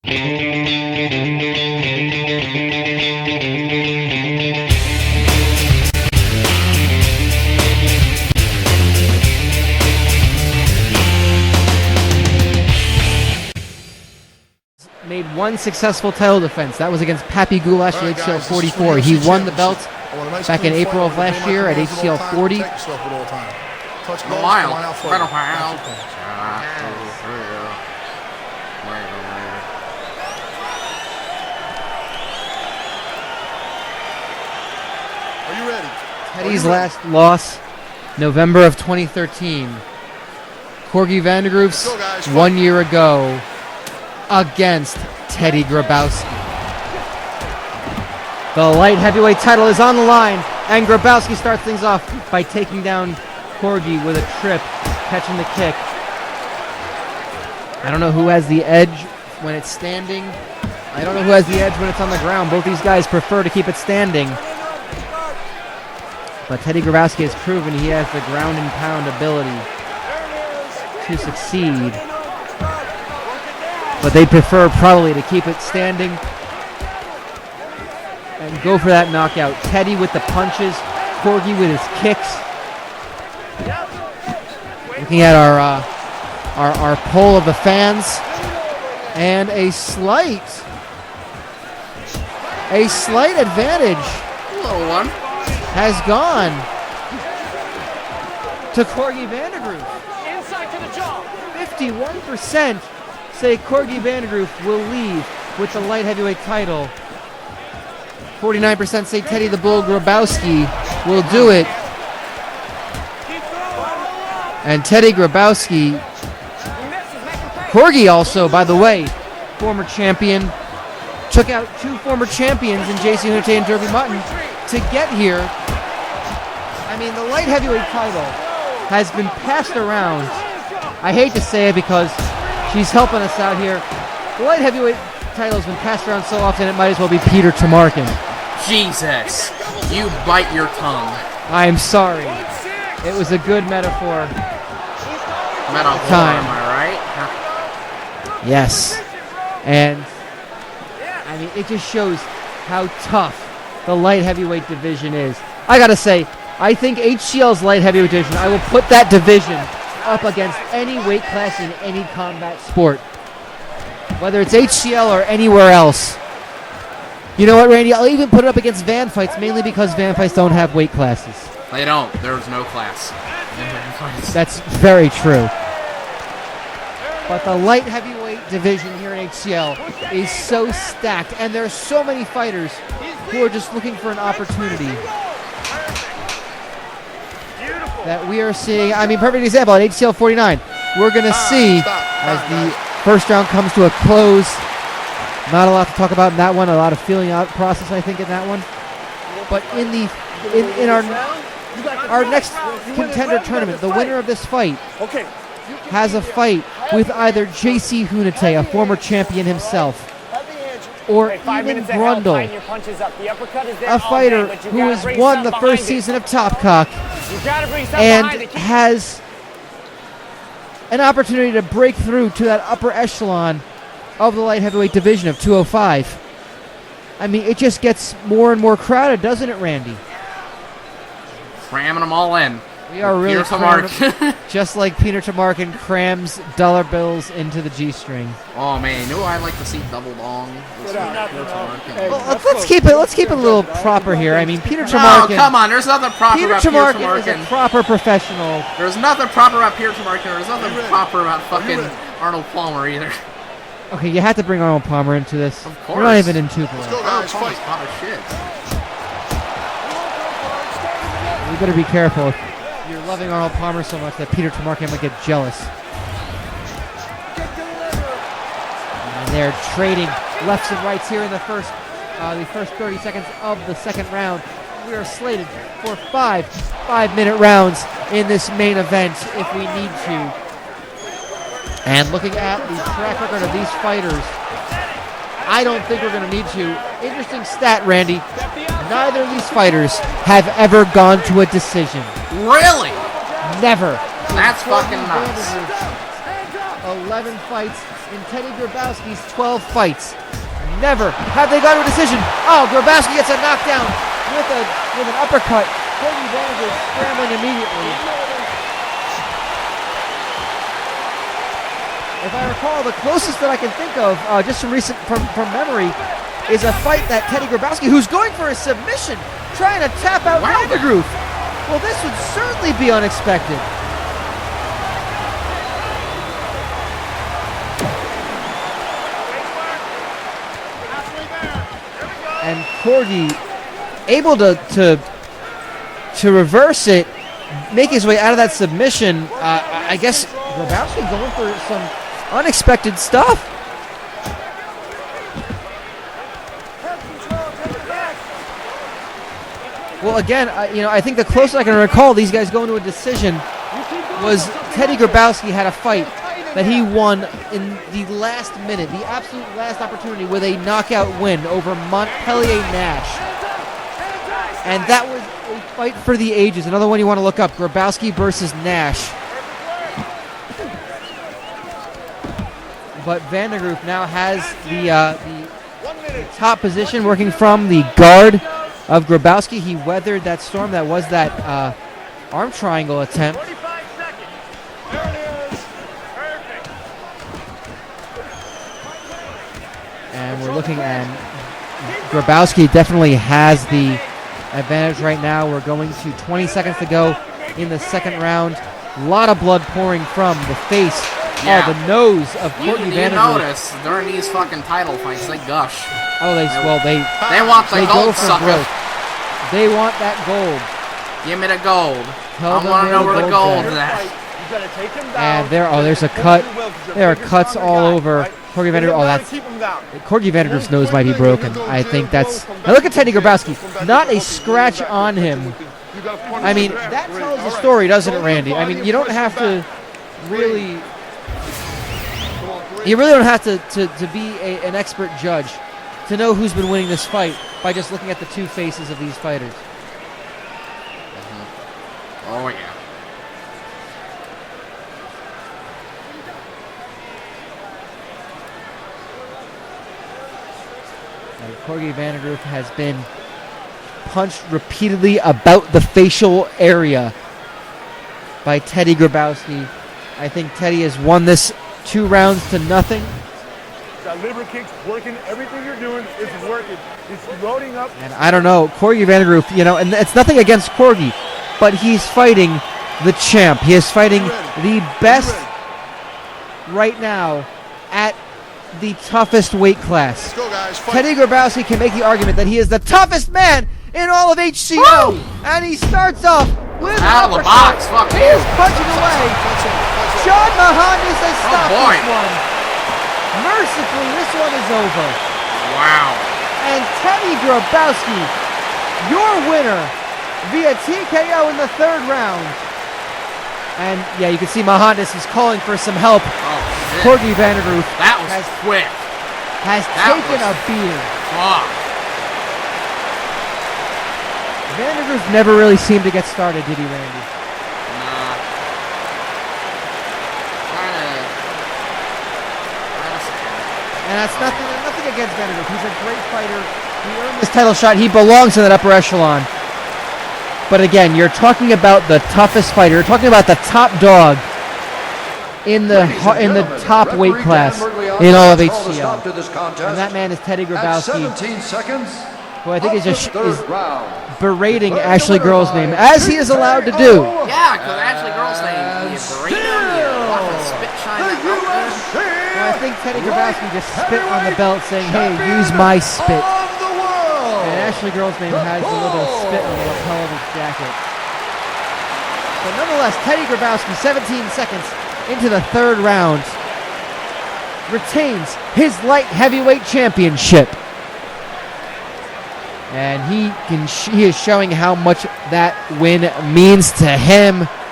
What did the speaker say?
Made one successful title defense. That was against Pappy Goulash at HCL 44. He won the belt back in April of last year at HCL 40. Are you ready? Teddy's last loss, November of 2013. Corgi Vandergroof's 1 year ago against Teddy Grabowski. The light heavyweight title is on the line, and Grabowski starts things off by taking down Corgi with a trip, catching the kick. I don't know who has the edge when it's standing. I don't know who has the edge when it's on the ground. Both these guys prefer to keep it standing. But Teddy Grabowski has proven he has the ground and pound ability to succeed. But they prefer probably to keep it standing and go for that knockout. Teddy with the punches, Corgi with his kicks. Looking at our poll of the fans, and a slight advantage. Little one has gone to Corgi Vandergroof. Inside to the jaw. 51% say Corgi Vandergroof will leave with the light heavyweight title. 49% say Teddy the Bull Grabowski will do it. And Teddy Grabowski, Corgi also, by the way, former champion, took out two former champions in JC Hunte and Derby Mutton to get here. I mean, the light heavyweight title has been passed around. I hate to say it because she's helping us out here. The light heavyweight title has been passed around so often it might as well be Peter Tamarkin. Jesus, you bite your tongue. I am sorry. It was a good metaphor. Metaphor, time. am I right? Yes. And I mean, it just shows how tough the light heavyweight division is. I gotta say, I think HCL's light heavyweight division, I will put that division up against any weight class in any combat sport. Whether it's HCL or anywhere else. You know what, Randy? I'll even put it up against Van Fights, mainly because Van Fights don't have weight classes. They don't. There's no class in Van Fights. That's very true. But the light heavyweight division here at HCL is so stacked, and there are so many fighters who are just looking for an opportunity. That we are seeing, I mean, perfect example at HCL 49. We're going to see as the first round comes to a close. Not a lot to talk about in that one. A lot of feeling out process, I think, in that one. But in our next contender tournament, the winner of this fight has a fight with either JC Hunte, a former champion himself, or even Grundle, a fighter who has won the first season of Top Cock and has an opportunity to break through to that upper echelon of the light heavyweight division of 205. I mean, it just gets more and more crowded, doesn't it, Randy? Cramming them all in. We are really cramming them, just like Peter Tamarkin crams dollar bills into the G-string. Oh man, you know I like to see double long. Well, let's keep it a little proper here. I mean, Peter Tamarkin. No, come on, there's nothing proper about Peter Tamarkin. Is a proper professional. There's nothing proper about Peter Tamarkin. There's nothing proper about fucking Arnold Palmer either. Okay, you had to bring Arnold Palmer into this. Of course. We're not even in Tupelo. Arnold Palmer's hot as shit. You better be careful if you're loving Arnold Palmer so much that Peter Tamarkin might get jealous. And they're trading lefts and rights here in the first 30 seconds of the second round. We are slated for five-minute rounds in this main event if we need to. And looking at the track record of these fighters, I don't think we're going to need to. Interesting stat, Randy. Neither of these fighters have ever gone to a decision. Really? Never. That's fucking nuts. 11 fights, in Teddy Grabowski's 12 fights. Never have they gone to a decision. Oh, Grabowski gets a knockdown with an uppercut. Corgi Vandergriff scrambling immediately. If I recall, the closest that I can think of, just from memory, is a fight that Teddy Grabowski, who's going for a submission, trying to tap out Vandergriff. Well, this would certainly be unexpected. And Corgi able to reverse it, make his way out of that submission. I guess Grabowski going for some unexpected stuff. Well, again, I think the closest I can recall these guys going to a decision was Teddy Grabowski had a fight that he won in the last minute, the absolute last opportunity, with a knockout win over Montpellier Nash. And that was a fight for the ages. Another one you want to look up, Grabowski versus Nash. But Vandergriff now has the top position, working from the guard of Grabowski. He weathered that storm that was that arm triangle attempt. And we're looking at Grabowski definitely has the advantage right now. We're going to 20 seconds to go in the second round. A lot of blood pouring from the face, the nose of Corgi Vandergriff. You notice during these fucking title fights, they gush. Oh, they want the gold, sucker. They want that gold. Give me the gold. I want to know where the gold's at. And there's a cut. There are cuts all over Corgi Vandergriff. Oh, that's Corgi Vandergriff's nose might be broken. I think that's. Now look at Teddy Grabowski. Not a scratch on him. I mean, that tells the story, doesn't it, Randy? I mean, you don't have to really. You really don't have to be an expert judge to know who's been winning this fight by just looking at the two faces of these fighters. Oh, yeah. And Corgi Vandergriff has been punched repeatedly about the facial area by Teddy Grabowski. I think Teddy has won this 2 rounds to nothing. That liver kick's working. Everything you're doing is working. It's loading up. And I don't know, Corgi Vandergriff, and it's nothing against Corgi, but he's fighting the champ. He is fighting the best right now at the toughest weight class. Let's go, guys. Teddy Grabowski can make the argument that he is the toughest man in all of HCL. Woo! And he starts off with out of the box. Fuck he is punching away. John Mahandes has stopped this one. Mercifully, this one is over. Wow. And Teddy Grabowski, your winner via TKO in the 3rd round. And yeah, you can see Mahandes is calling for some help. Oh, shit. Corgi Vandergriff quick. Has taken a beating. Fuck. Vandergriff never really seemed to get started, did he, Randy? Nah. And that's nothing against Vandergriff. He's a great fighter. He earned this title shot. He belongs in that upper echelon. But again, you're talking about the toughest fighter. You're talking about the top dog in the top weight class in all of HCL. And that man is Teddy Grabowski, who I think is berating Ashley Girl's name, as he is allowed to do. Yeah, because Ashley Girl's name is berating you. Spit shine that belt. Well, I think Teddy Grabowski just spit on the belt saying, hey, use my spit. And Ashley Girl's name has a little bit of spit on the lapel of his jacket. But nonetheless, Teddy Grabowski, 17 seconds into the 3rd round, retains his light heavyweight championship. And he is showing how much that win means to him.